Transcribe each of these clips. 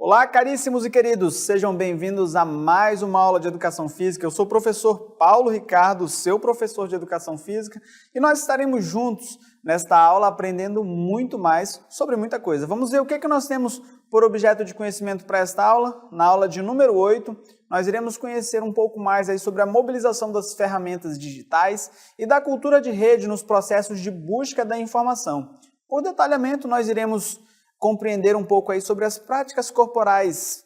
Olá, caríssimos e queridos, sejam bem-vindos a mais uma aula de Educação Física. Eu sou o professor Paulo Ricardo, seu professor de Educação Física, e nós estaremos juntos nesta aula aprendendo muito mais sobre muita coisa. Vamos ver o que nós temos por objeto de conhecimento para esta aula. Na aula de número 8, nós iremos conhecer um pouco mais aí sobre a mobilização das ferramentas digitais e da cultura de rede nos processos de busca da informação. Por detalhamento, nós iremos compreender um pouco aí sobre as práticas corporais,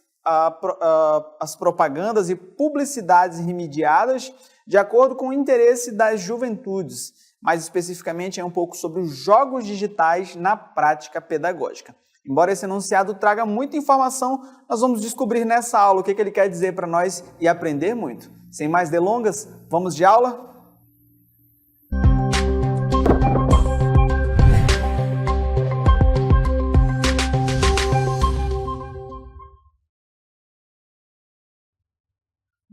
as propagandas e publicidades remediadas de acordo com o interesse das juventudes. Mais especificamente, é um pouco sobre os jogos digitais na prática pedagógica. Embora esse enunciado traga muita informação, nós vamos descobrir nessa aula o que ele quer dizer para nós e aprender muito. Sem mais delongas, vamos de aula?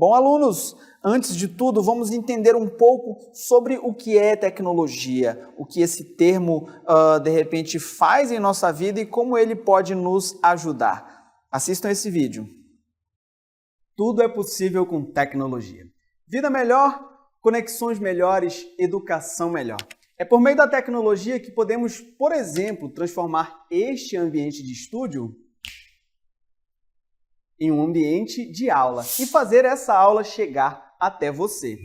Bom, alunos, antes de tudo, vamos entender um pouco sobre o que é tecnologia, o que esse termo, de repente, faz em nossa vida e como ele pode nos ajudar. Assistam esse vídeo. Tudo é possível com tecnologia. Vida melhor, conexões melhores, educação melhor. É por meio da tecnologia que podemos, por exemplo, transformar este ambiente de estúdio em um ambiente de aula e fazer essa aula chegar até você.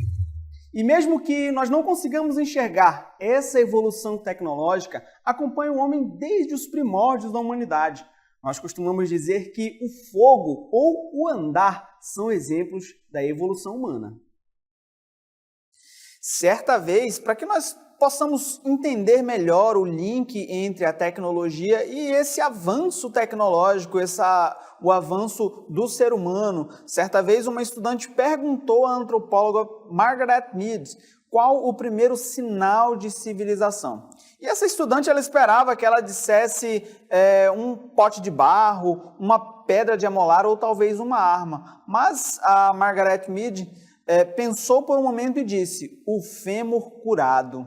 E mesmo que nós não consigamos enxergar essa evolução tecnológica, acompanha o homem desde os primórdios da humanidade. Nós costumamos dizer que o fogo ou o andar são exemplos da evolução humana. Certa vez, para que nós possamos entender melhor o link entre a tecnologia e esse avanço tecnológico, o avanço do ser humano. Certa vez, uma estudante perguntou à antropóloga Margaret Mead qual o primeiro sinal de civilização. E essa estudante ela esperava que ela dissesse um pote de barro, uma pedra de amolar ou talvez uma arma. Mas a Margaret Mead pensou por um momento e disse, o fêmur curado.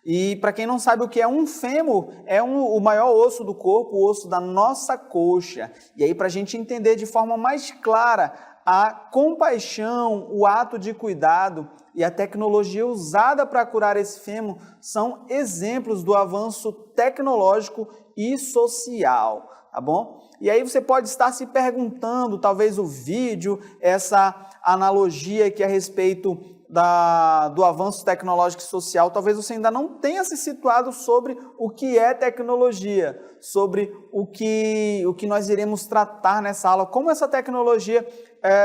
E para quem não sabe o que é um fêmur, é o maior osso do corpo, o osso da nossa coxa. E aí para a gente entender de forma mais clara a compaixão, o ato de cuidado e a tecnologia usada para curar esse fêmur são exemplos do avanço tecnológico e social, tá bom? E aí você pode estar se perguntando, talvez o vídeo, essa analogia aqui a respeito do avanço tecnológico e social, talvez você ainda não tenha se situado sobre o que é tecnologia, sobre o que nós iremos tratar nessa aula, como essa tecnologia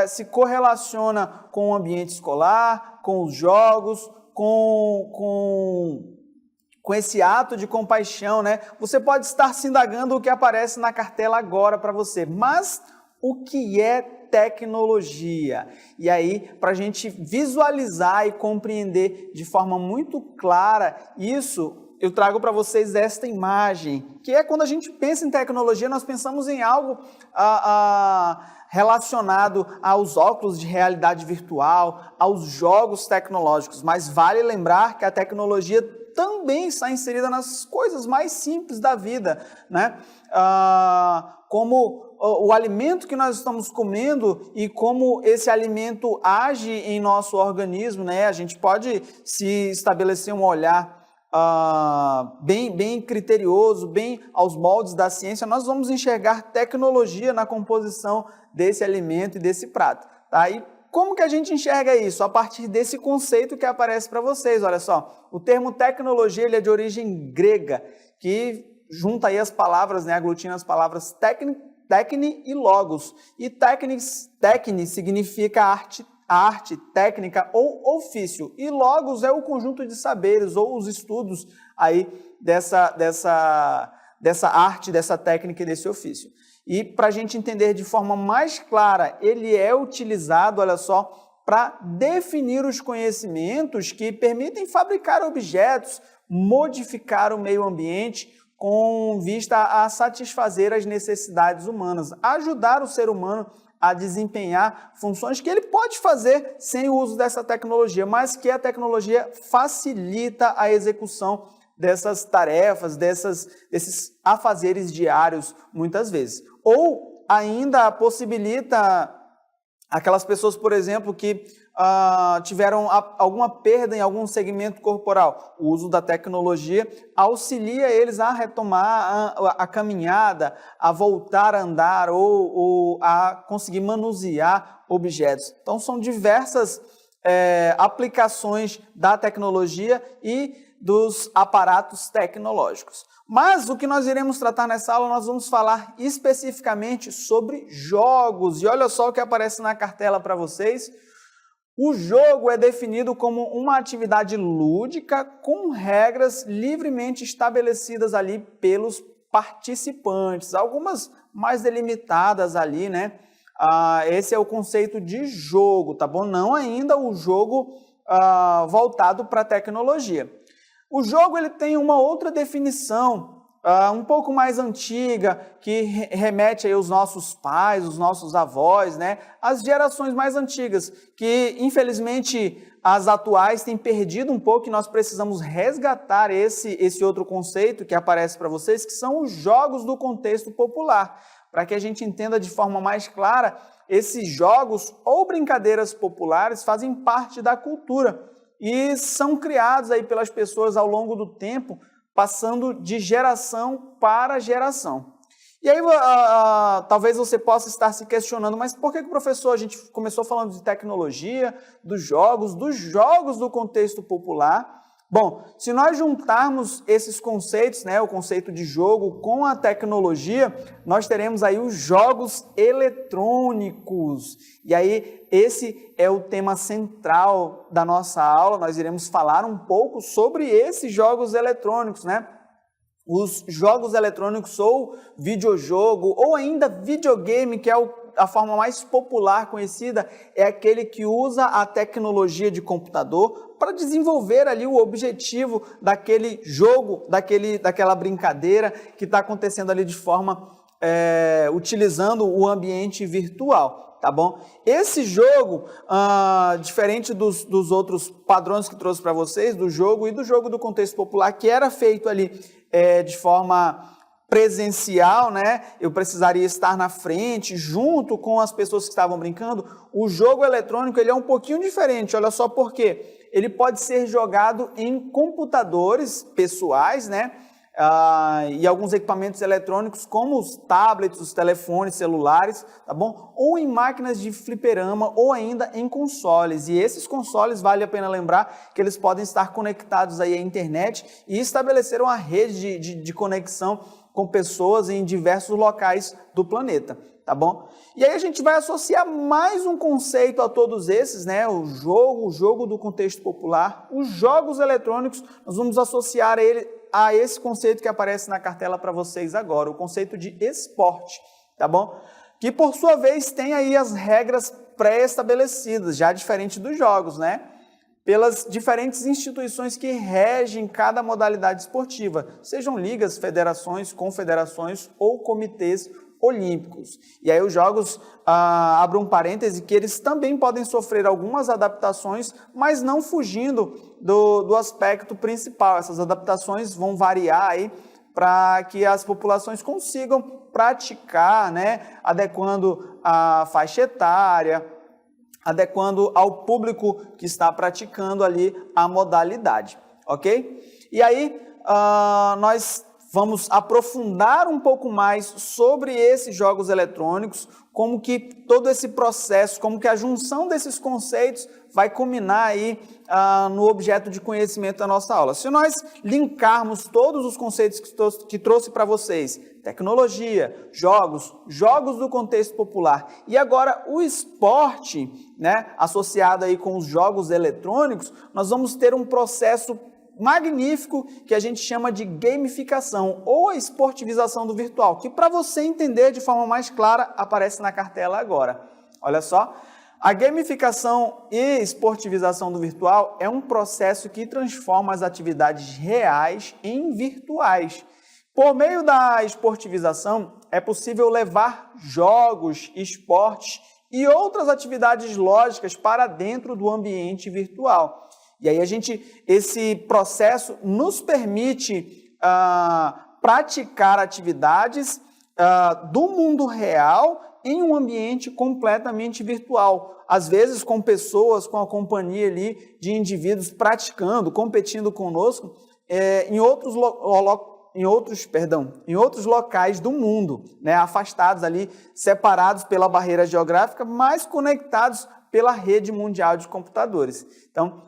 se correlaciona com o ambiente escolar, com os jogos, com esse ato de compaixão, né? Você pode estar se indagando o que aparece na cartela agora para você, mas o que é tecnologia? E aí, para a gente visualizar e compreender de forma muito clara isso, eu trago para vocês esta imagem, que é quando a gente pensa em tecnologia, nós pensamos em algo relacionado aos óculos de realidade virtual, aos jogos tecnológicos, mas vale lembrar que a tecnologia também está inserida nas coisas mais simples da vida, né? Como o alimento que nós estamos comendo e como esse alimento age em nosso organismo, né? A gente pode se estabelecer um olhar bem criterioso, bem aos moldes da ciência, nós vamos enxergar tecnologia na composição desse alimento e desse prato, tá? E como que a gente enxerga isso? A partir desse conceito que aparece para vocês, olha só. O termo tecnologia ele é de origem grega, que junta aí as palavras, né, aglutina as palavras técne e logos. E técne significa arte, técnica ou ofício. E logos é o conjunto de saberes ou os estudos aí dessa arte, dessa técnica e desse ofício. E para a gente entender de forma mais clara, ele é utilizado, olha só, para definir os conhecimentos que permitem fabricar objetos, modificar o meio ambiente com vista a satisfazer as necessidades humanas, ajudar o ser humano a desempenhar funções que ele pode fazer sem o uso dessa tecnologia, mas que a tecnologia facilita a execução dessas tarefas, desses afazeres diários, muitas vezes. Ou ainda possibilita aquelas pessoas, por exemplo, que tiveram alguma perda em algum segmento corporal. O uso da tecnologia auxilia eles a retomar a caminhada, a voltar a andar ou a conseguir manusear objetos. Então, são diversas aplicações da tecnologia e dos aparatos tecnológicos. Mas o que nós iremos tratar nessa aula, nós vamos falar especificamente sobre jogos. E olha só o que aparece na cartela para vocês. O jogo é definido como uma atividade lúdica com regras livremente estabelecidas ali pelos participantes, algumas mais delimitadas ali, né? Esse é o conceito de jogo, tá bom? Não ainda o jogo voltado para a tecnologia. O jogo ele tem uma outra definição, um pouco mais antiga, que remete aí aos nossos pais, os nossos avós, né? As gerações mais antigas, que infelizmente as atuais têm perdido um pouco e nós precisamos resgatar esse outro conceito que aparece para vocês, que são os jogos do contexto popular. Para que a gente entenda de forma mais clara, esses jogos ou brincadeiras populares fazem parte da cultura e são criados aí pelas pessoas ao longo do tempo, passando de geração para geração. E aí, talvez você possa estar se questionando, mas por que, professor, a gente começou falando de tecnologia, dos jogos do contexto popular? Bom, se nós juntarmos esses conceitos, né, o conceito de jogo com a tecnologia, nós teremos aí os jogos eletrônicos. E aí, esse é o tema central da nossa aula. Nós iremos falar um pouco sobre esses jogos eletrônicos, né? Os jogos eletrônicos ou videojogo, ou ainda videogame, que é a forma mais popular conhecida, é aquele que usa a tecnologia de computador para desenvolver ali o objetivo daquele jogo, daquela brincadeira que está acontecendo ali de forma, utilizando o ambiente virtual, tá bom? Esse jogo, diferente dos outros padrões que trouxe para vocês, do jogo e do jogo do contexto popular, que era feito ali de forma presencial, né? Eu precisaria estar na frente, junto com as pessoas que estavam brincando. O jogo eletrônico ele é um pouquinho diferente, olha só por quê. Ele pode ser jogado em computadores pessoais, né? E alguns equipamentos eletrônicos, como os tablets, os telefones celulares, tá bom? Ou em máquinas de fliperama, ou ainda em consoles. E esses consoles, vale a pena lembrar, que eles podem estar conectados aí à internet e estabelecer uma rede de conexão com pessoas em diversos locais do planeta, tá bom? E aí a gente vai associar mais um conceito a todos esses, né? O jogo do contexto popular, os jogos eletrônicos, nós vamos associar a esse conceito que aparece na cartela para vocês agora, o conceito de esporte, tá bom? Que por sua vez tem aí as regras pré-estabelecidas, já diferente dos jogos, né? Pelas diferentes instituições que regem cada modalidade esportiva, sejam ligas, federações, confederações ou comitês olímpicos. E aí os jogos, abro um parêntese, que eles também podem sofrer algumas adaptações, mas não fugindo do aspecto principal. Essas adaptações vão variar aí para que as populações consigam praticar, né, adequando a faixa etária, adequando ao público que está praticando ali a modalidade, ok? E aí, nós vamos aprofundar um pouco mais sobre esses jogos eletrônicos, como que todo esse processo, como que a junção desses conceitos vai culminar aí no objeto de conhecimento da nossa aula. Se nós linkarmos todos os conceitos que trouxe para vocês, tecnologia, jogos do contexto popular e agora o esporte, né, associado aí com os jogos eletrônicos, nós vamos ter um processo magnífico que a gente chama de gamificação ou a esportivização do virtual, que para você entender de forma mais clara aparece na cartela agora. Olha só, a gamificação e esportivização do virtual é um processo que transforma as atividades reais em virtuais. Por meio da esportivização, é possível levar jogos, esportes e outras atividades lógicas para dentro do ambiente virtual. E aí esse processo nos permite praticar atividades do mundo real em um ambiente completamente virtual. Às vezes com pessoas, com a companhia ali de indivíduos praticando, competindo conosco em outros locais do mundo, né, afastados ali, separados pela barreira geográfica, mas conectados pela rede mundial de computadores. Então,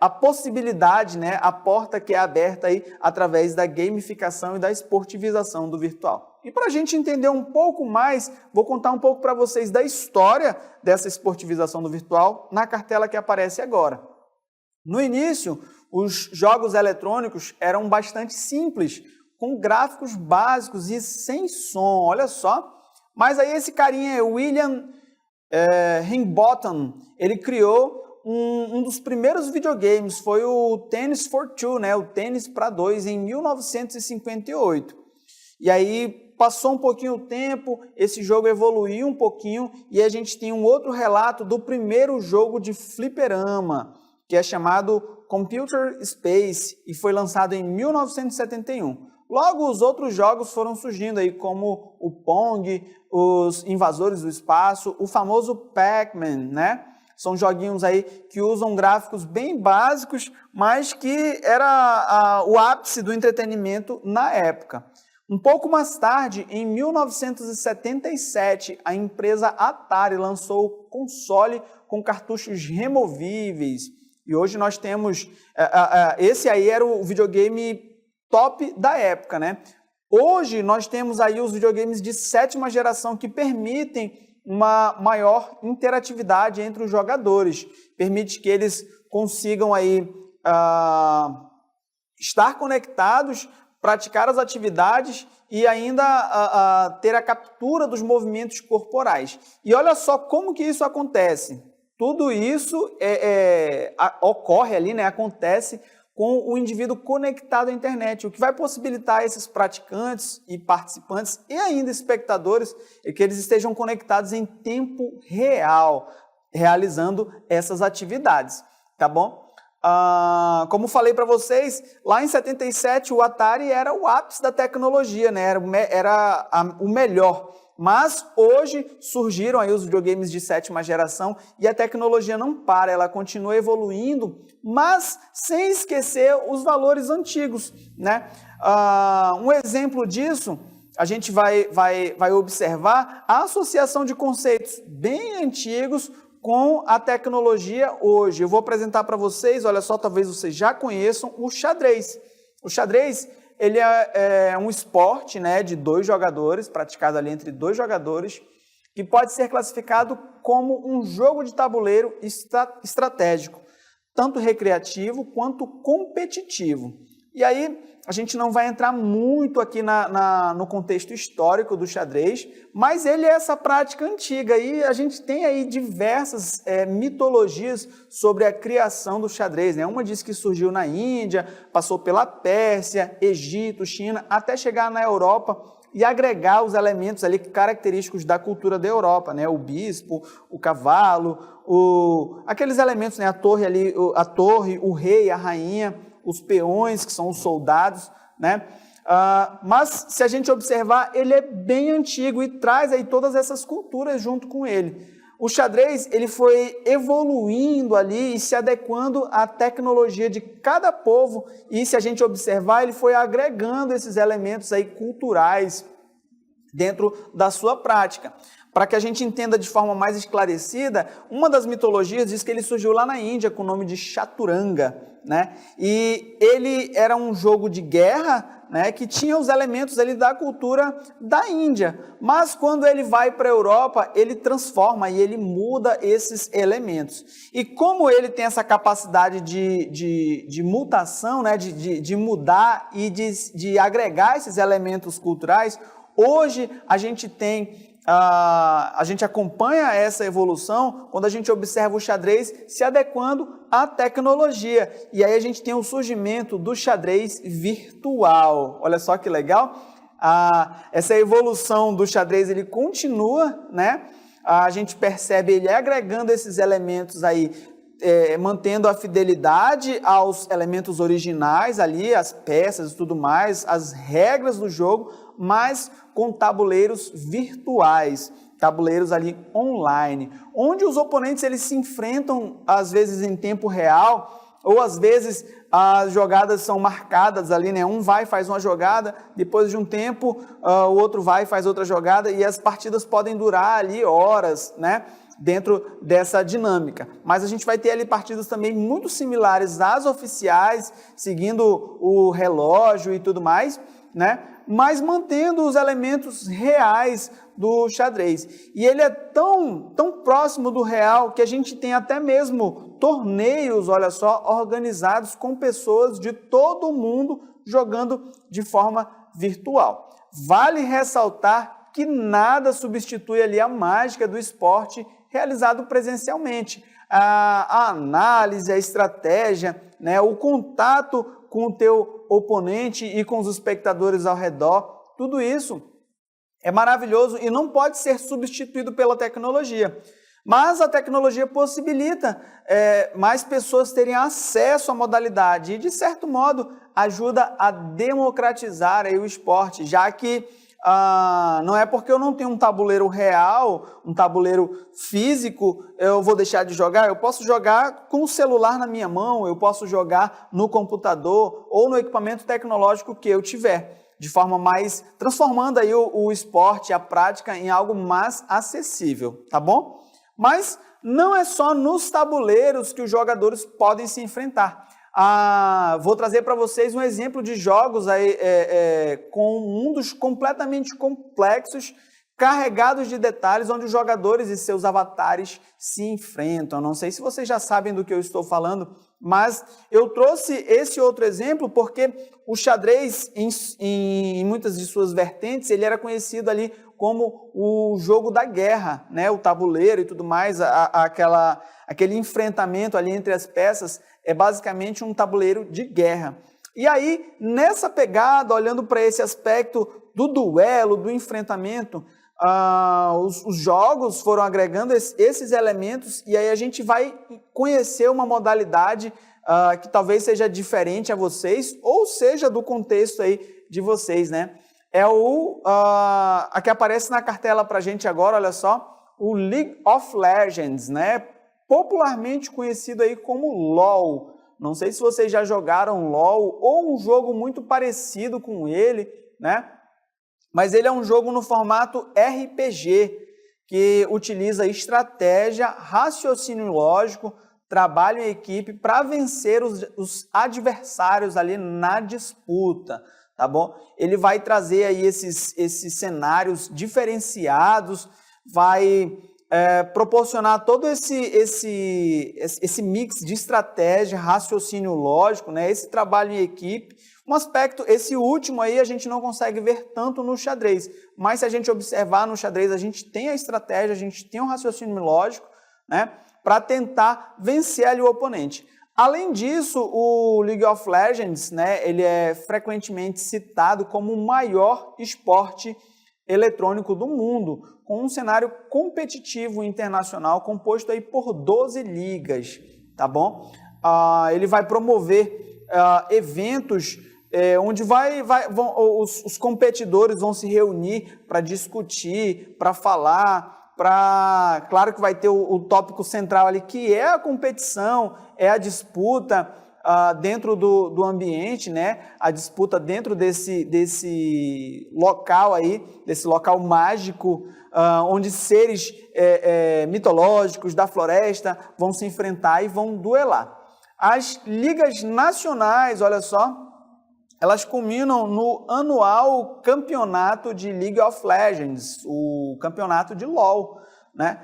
a possibilidade, né, a porta que é aberta aí através da gamificação e da esportivização do virtual. E para a gente entender um pouco mais, vou contar um pouco para vocês da história dessa esportivização do virtual na cartela que aparece agora. No início, os jogos eletrônicos eram bastante simples, com gráficos básicos e sem som, olha só. Mas aí esse carinha, William Higginbotham, ele criou um dos primeiros videogames, foi o Tennis for Two, né, o tênis para dois, em 1958. E aí passou um pouquinho o tempo, esse jogo evoluiu um pouquinho e a gente tem um outro relato do primeiro jogo de fliperama, que é chamado Computer Space e foi lançado em 1971. Logo, os outros jogos foram surgindo aí, como o Pong, os Invasores do Espaço, o famoso Pac-Man, né? São joguinhos aí que usam gráficos bem básicos, mas que era o ápice do entretenimento na época. Um pouco mais tarde, em 1977, a empresa Atari lançou o console com cartuchos removíveis. E hoje nós temos... esse aí era o videogame top da época, né? Hoje nós temos aí os videogames de 7ª geração que permitem uma maior interatividade entre os jogadores. Permite que eles consigam aí estar conectados, praticar as atividades e ainda ter a captura dos movimentos corporais. E olha só como que isso acontece. Tudo isso ocorre ali, né? Acontece com o indivíduo conectado à internet, o que vai possibilitar esses praticantes e participantes e ainda espectadores que eles estejam conectados em tempo real, realizando essas atividades, tá bom? Como falei para vocês, lá em 77 o Atari era o ápice da tecnologia, né? Era o melhor. Mas hoje surgiram aí os videogames de 7ª geração e a tecnologia não para, ela continua evoluindo, mas sem esquecer os valores antigos, né? Um exemplo disso, a gente vai observar a associação de conceitos bem antigos com a tecnologia hoje. Eu vou apresentar para vocês, olha só, talvez vocês já conheçam, o xadrez. O xadrez, ele é um esporte, né, de 2 jogadores, praticado ali entre 2 jogadores, que pode ser classificado como um jogo de tabuleiro estratégico, tanto recreativo quanto competitivo. E aí, a gente não vai entrar muito aqui no contexto histórico do xadrez, mas ele é essa prática antiga e a gente tem aí diversas mitologias sobre a criação do xadrez, né? Uma diz que surgiu na Índia, passou pela Pérsia, Egito, China, até chegar na Europa e agregar os elementos ali característicos da cultura da Europa, né? O bispo, o cavalo, aqueles elementos, né? A torre, o rei, a rainha, os peões, que são os soldados, né? Mas, se a gente observar, ele é bem antigo e traz aí todas essas culturas junto com ele. O xadrez, ele foi evoluindo ali e se adequando à tecnologia de cada povo e, se a gente observar, ele foi agregando esses elementos aí culturais dentro da sua prática. Para que a gente entenda de forma mais esclarecida, uma das mitologias diz que ele surgiu lá na Índia com o nome de Chaturanga, né? E ele era um jogo de guerra, né, que tinha os elementos ali da cultura da Índia, mas quando ele vai para a Europa, ele transforma e ele muda esses elementos. E como ele tem essa capacidade de mutação, né, de mudar e de agregar esses elementos culturais, hoje a gente acompanha essa evolução quando a gente observa o xadrez se adequando à tecnologia. E aí a gente tem o surgimento do xadrez virtual. Olha só que legal. Essa evolução do xadrez, ele continua, né? A gente percebe ele agregando esses elementos aí, mantendo a fidelidade aos elementos originais ali, as peças e tudo mais, as regras do jogo, mas com tabuleiros virtuais, tabuleiros ali online, onde os oponentes eles se enfrentam às vezes em tempo real, ou às vezes as jogadas são marcadas ali, né? Um vai e faz uma jogada, depois de um tempo o outro vai e faz outra jogada, e as partidas podem durar ali horas, né? Dentro dessa dinâmica. Mas a gente vai ter ali partidas também muito similares às oficiais, seguindo o relógio e tudo mais, né? Mas mantendo os elementos reais do xadrez. E ele é tão próximo do real que a gente tem até mesmo torneios, olha só, organizados com pessoas de todo o mundo jogando de forma virtual. Vale ressaltar que nada substitui ali a mágica do esporte realizado presencialmente. A análise, a estratégia, né, o contato com o teu oponente e com os espectadores ao redor, tudo isso é maravilhoso e não pode ser substituído pela tecnologia. Mas a tecnologia possibilita mais pessoas terem acesso à modalidade e, de certo modo, ajuda a democratizar aí o esporte, já que não é porque eu não tenho um tabuleiro real, um tabuleiro físico, eu vou deixar de jogar. Eu posso jogar com o celular na minha mão, eu posso jogar no computador ou no equipamento tecnológico que eu tiver, de forma mais, transformando aí o esporte, a prática em algo mais acessível, tá bom? Mas não é só nos tabuleiros que os jogadores podem se enfrentar. Vou trazer para vocês um exemplo de jogos aí, com mundos completamente complexos, carregados de detalhes, onde os jogadores e seus avatares se enfrentam. Não sei se vocês já sabem do que eu estou falando, mas eu trouxe esse outro exemplo porque o xadrez, em muitas de suas vertentes, ele era conhecido ali como o jogo da guerra, né? O tabuleiro e tudo mais, aquele enfrentamento ali entre as peças, é basicamente um tabuleiro de guerra. E aí, nessa pegada, olhando para esse aspecto do duelo, do enfrentamento, os jogos foram agregando esses elementos e aí a gente vai conhecer uma modalidade que talvez seja diferente a vocês ou seja do contexto aí de vocês, né? É a que aparece na cartela para a gente agora, olha só, o League of Legends, né? Popularmente conhecido aí como LoL. Não sei se vocês já jogaram LoL ou um jogo muito parecido com ele, né? Mas ele é um jogo no formato RPG, que utiliza estratégia, raciocínio lógico, trabalho em equipe para vencer os adversários ali na disputa, tá bom? Ele vai trazer aí esses cenários diferenciados, vai proporcionar todo esse mix de estratégia, raciocínio lógico, né? Esse trabalho em equipe. Um aspecto, esse último aí a gente não consegue ver tanto no xadrez, mas se a gente observar no xadrez, a gente tem a estratégia, a gente tem um raciocínio lógico, né? Para tentar vencer ali o oponente. Além disso, o League of Legends, né? Ele é frequentemente citado como o maior esporte eletrônico do mundo, com um cenário competitivo internacional composto aí por 12 ligas, tá bom? Ele vai promover eventos onde os competidores vão se reunir para discutir, para falar, claro que vai ter o tópico central ali, que é a competição, é a disputa dentro do ambiente, né? A disputa dentro desse local aí, desse local mágico, onde seres mitológicos da floresta vão se enfrentar e vão duelar. As ligas nacionais, olha só, elas culminam no anual campeonato de League of Legends, o campeonato de LoL, né?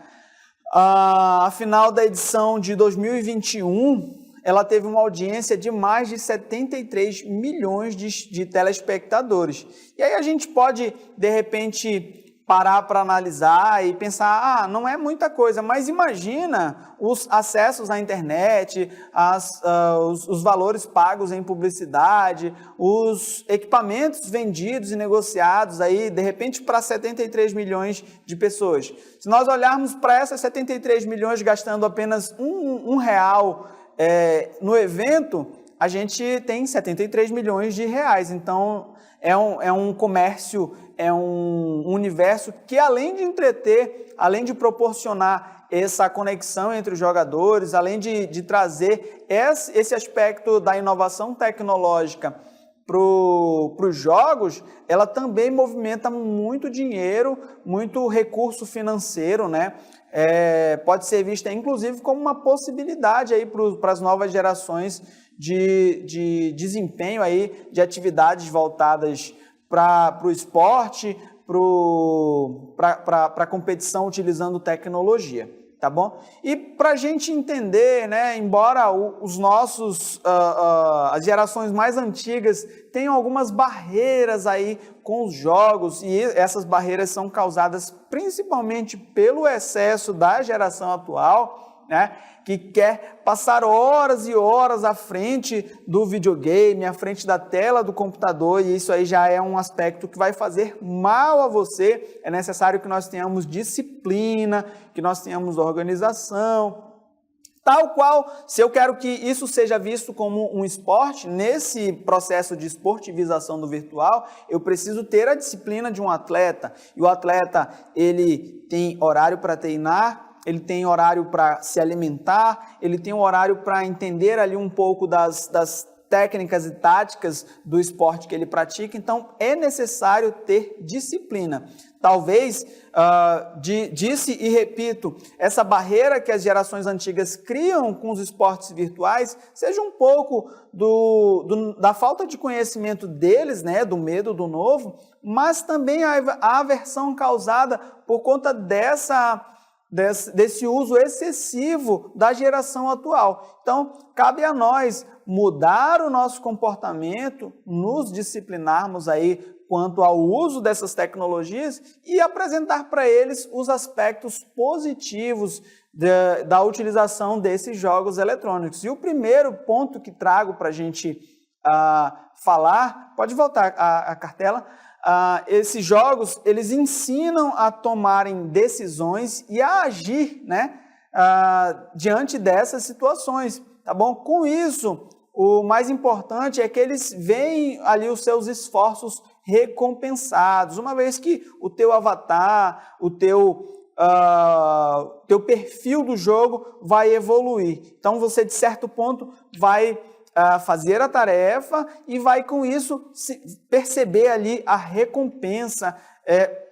A final da edição de 2021, ela teve uma audiência de mais de 73 milhões de telespectadores. E aí a gente pode, de repente, parar para analisar e pensar, não é muita coisa, mas imagina os acessos à internet, os valores pagos em publicidade, os equipamentos vendidos e negociados aí, de repente, para 73 milhões de pessoas. Se nós olharmos para essas 73 milhões gastando apenas um real no evento, a gente tem 73 milhões de reais. Então, é um comércio, é um universo que, além de entreter, além de proporcionar essa conexão entre os jogadores, além de trazer esse aspecto da inovação tecnológica para os jogos, ela também movimenta muito dinheiro, muito recurso financeiro, né? Pode ser vista, inclusive, como uma possibilidade aí para as novas gerações de desempenho aí, de atividades voltadas para o esporte, para a competição utilizando tecnologia, tá bom? E para a gente entender, né, embora as gerações mais antigas tenham algumas barreiras aí com os jogos, e essas barreiras são causadas principalmente pelo excesso da geração atual, né, que quer passar horas e horas à frente do videogame, à frente da tela do computador, e isso aí já é um aspecto que vai fazer mal a você. É necessário que nós tenhamos disciplina, que nós tenhamos organização, tal qual, se eu quero que isso seja visto como um esporte, nesse processo de esportivização do virtual, eu preciso ter a disciplina de um atleta, e o atleta, ele tem horário para treinar, ele tem horário para se alimentar, ele tem um horário para entender ali um pouco das técnicas e táticas do esporte que ele pratica, então é necessário ter disciplina. Talvez, disse e repito, essa barreira que as gerações antigas criam com os esportes virtuais seja um pouco da falta de conhecimento deles, né, do medo do novo, mas também a aversão causada por conta desse uso excessivo da geração atual. Então, cabe a nós mudar o nosso comportamento, nos disciplinarmos aí quanto ao uso dessas tecnologias e apresentar para eles os aspectos positivos da utilização desses jogos eletrônicos. E o primeiro ponto que trago para a gente falar, pode voltar a cartela, esses jogos, eles ensinam a tomarem decisões e a agir, né, diante dessas situações, tá bom? Com isso, o mais importante é que eles veem ali os seus esforços recompensados, uma vez que o teu avatar, o teu perfil do jogo vai evoluir. Então, você, de certo ponto, vai fazer a tarefa e vai, com isso, perceber ali a recompensa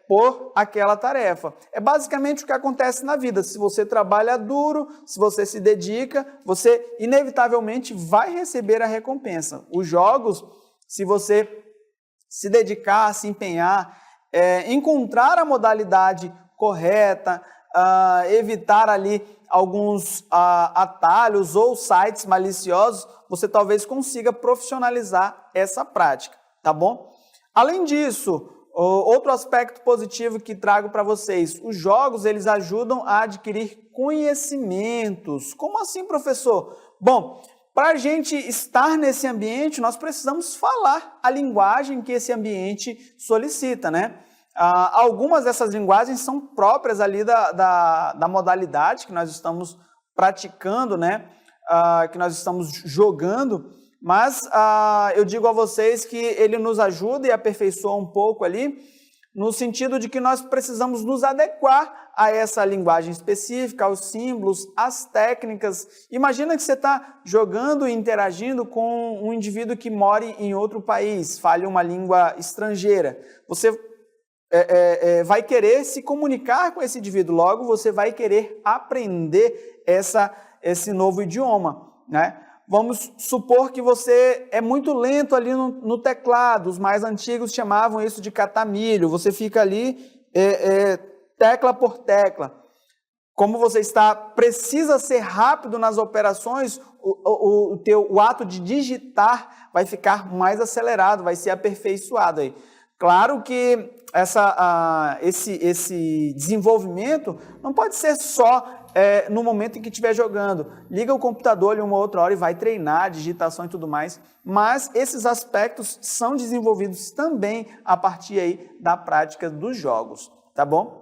por aquela tarefa. É basicamente o que acontece na vida. Se você trabalha duro, se você se dedica, você inevitavelmente vai receber a recompensa. Os jogos, se você se dedicar, se empenhar, encontrar a modalidade correta, evitar ali alguns atalhos ou sites maliciosos, você talvez consiga profissionalizar essa prática, tá bom? Além disso, outro aspecto positivo que trago para vocês, os jogos, eles ajudam a adquirir conhecimentos. Como assim, professor? Bom, para a gente estar nesse ambiente, nós precisamos falar a linguagem que esse ambiente solicita, né? Algumas dessas linguagens são próprias ali da modalidade que nós estamos praticando, né? Que nós estamos jogando, mas eu digo a vocês que ele nos ajuda e aperfeiçoa um pouco ali, no sentido de que nós precisamos nos adequar a essa linguagem específica, aos símbolos, às técnicas. Imagina que você está jogando e interagindo com um indivíduo que mora em outro país, fale uma língua estrangeira. Você vai querer se comunicar com esse indivíduo, logo você vai querer aprender esse novo idioma, né? Vamos supor que você é muito lento ali no teclado, os mais antigos chamavam isso de catamilho, você fica ali tecla por tecla. Como você precisa ser rápido nas operações, o ato de digitar vai ficar mais acelerado, vai ser aperfeiçoado aí. Claro que esse desenvolvimento não pode ser só no momento em que estiver jogando. Liga o computador ali uma outra hora e vai treinar, digitação e tudo mais. Mas esses aspectos são desenvolvidos também a partir aí da prática dos jogos, tá bom?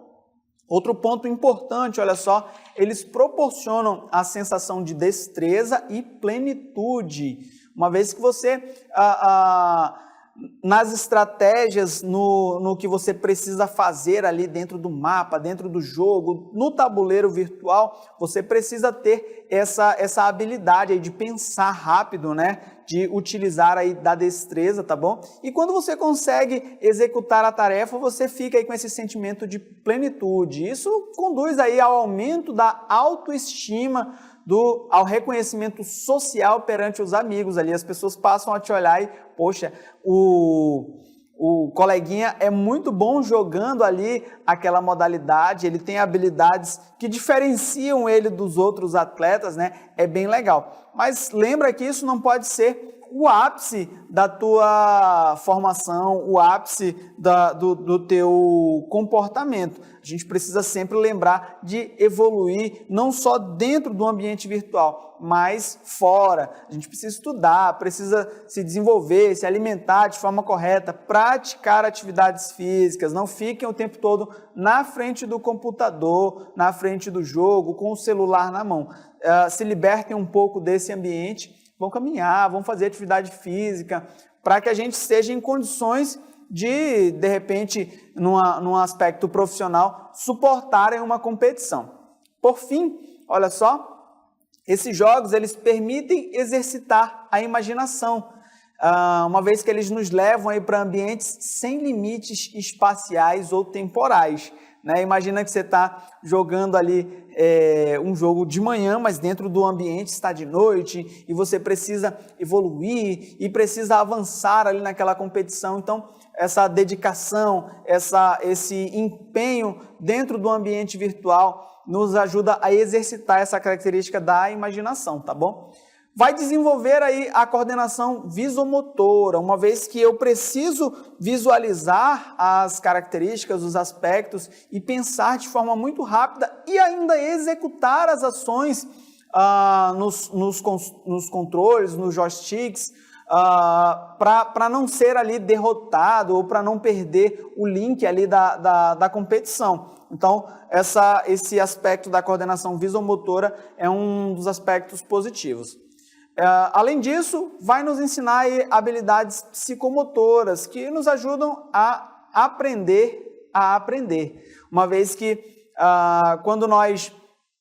Outro ponto importante, olha só, eles proporcionam a sensação de destreza e plenitude. Uma vez que você nas estratégias, no que você precisa fazer ali dentro do mapa, dentro do jogo, no tabuleiro virtual, você precisa ter essa habilidade aí de pensar rápido, né? De utilizar aí da destreza, tá bom? E quando você consegue executar a tarefa, você fica aí com esse sentimento de plenitude. Isso conduz aí ao aumento da autoestima, ao reconhecimento social perante os amigos ali. As pessoas passam a te olhar e, poxa, o coleguinha é muito bom jogando ali aquela modalidade, ele tem habilidades que diferenciam ele dos outros atletas, né? É bem legal. Mas lembra que isso não pode ser o ápice da tua formação, o ápice do teu comportamento. A gente precisa sempre lembrar de evoluir, não só dentro do ambiente virtual, mas fora. A gente precisa estudar, precisa se desenvolver, se alimentar de forma correta, praticar atividades físicas, não fiquem o tempo todo na frente do computador, na frente do jogo, com o celular na mão. Se libertem um pouco desse ambiente, vão caminhar, vão fazer atividade física, para que a gente esteja em condições de repente, num aspecto profissional, suportarem uma competição. Por fim, olha só, esses jogos eles permitem exercitar a imaginação, uma vez que eles nos levam para ambientes sem limites espaciais ou temporais. Né? Imagina que você está jogando ali um jogo de manhã, mas dentro do ambiente está de noite e você precisa evoluir e precisa avançar ali naquela competição. Então, essa dedicação, esse empenho dentro do ambiente virtual nos ajuda a exercitar essa característica da imaginação, tá bom? Vai desenvolver aí a coordenação visomotora, uma vez que eu preciso visualizar as características, os aspectos e pensar de forma muito rápida e ainda executar as ações nos controles, nos joysticks, para não ser ali derrotado ou para não perder o link ali da competição. Então, esse aspecto da coordenação visomotora é um dos aspectos positivos. Além disso, vai nos ensinar aí habilidades psicomotoras que nos ajudam a aprender a aprender. Uma vez que quando nós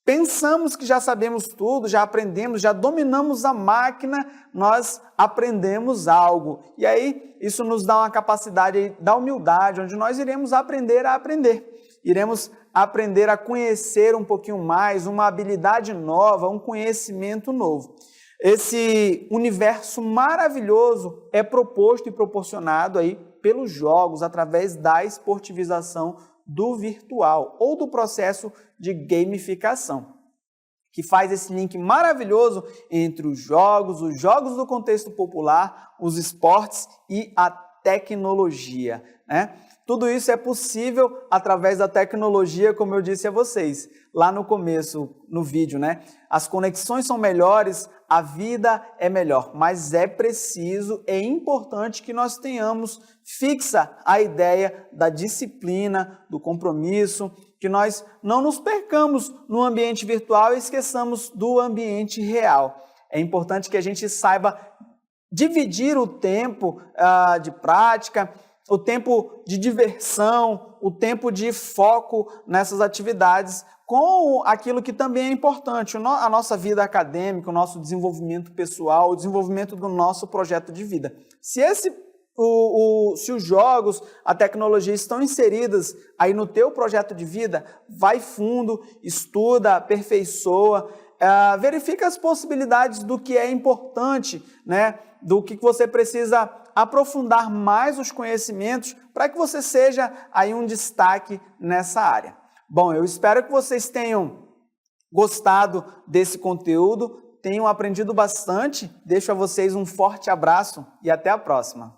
pensamos que já sabemos tudo, já aprendemos, já dominamos a máquina, nós aprendemos algo. E aí, isso nos dá uma capacidade da humildade, onde nós iremos aprender a aprender. Iremos aprender a conhecer um pouquinho mais, uma habilidade nova, um conhecimento novo. Esse universo maravilhoso é proposto e proporcionado aí pelos jogos através da esportivização do virtual ou do processo de gamificação, que faz esse link maravilhoso entre os jogos do contexto popular, os esportes e a tecnologia, né? Tudo isso é possível através da tecnologia, como eu disse a vocês lá no começo, no vídeo, né? As conexões são melhores, a vida é melhor, mas é preciso, é importante que nós tenhamos fixa a ideia da disciplina, do compromisso, que nós não nos percamos no ambiente virtual e esqueçamos do ambiente real. É importante que a gente saiba dividir o tempo de prática, o tempo de diversão, o tempo de foco nessas atividades com aquilo que também é importante, a nossa vida acadêmica, o nosso desenvolvimento pessoal, o desenvolvimento do nosso projeto de vida. Se os jogos, a tecnologia estão inseridas aí no teu projeto de vida, vai fundo, estuda, aperfeiçoa, verifica as possibilidades do que é importante, né? Do que você precisa aprofundar mais os conhecimentos para que você seja aí um destaque nessa área. Bom, eu espero que vocês tenham gostado desse conteúdo, tenham aprendido bastante. Deixo a vocês um forte abraço e até a próxima.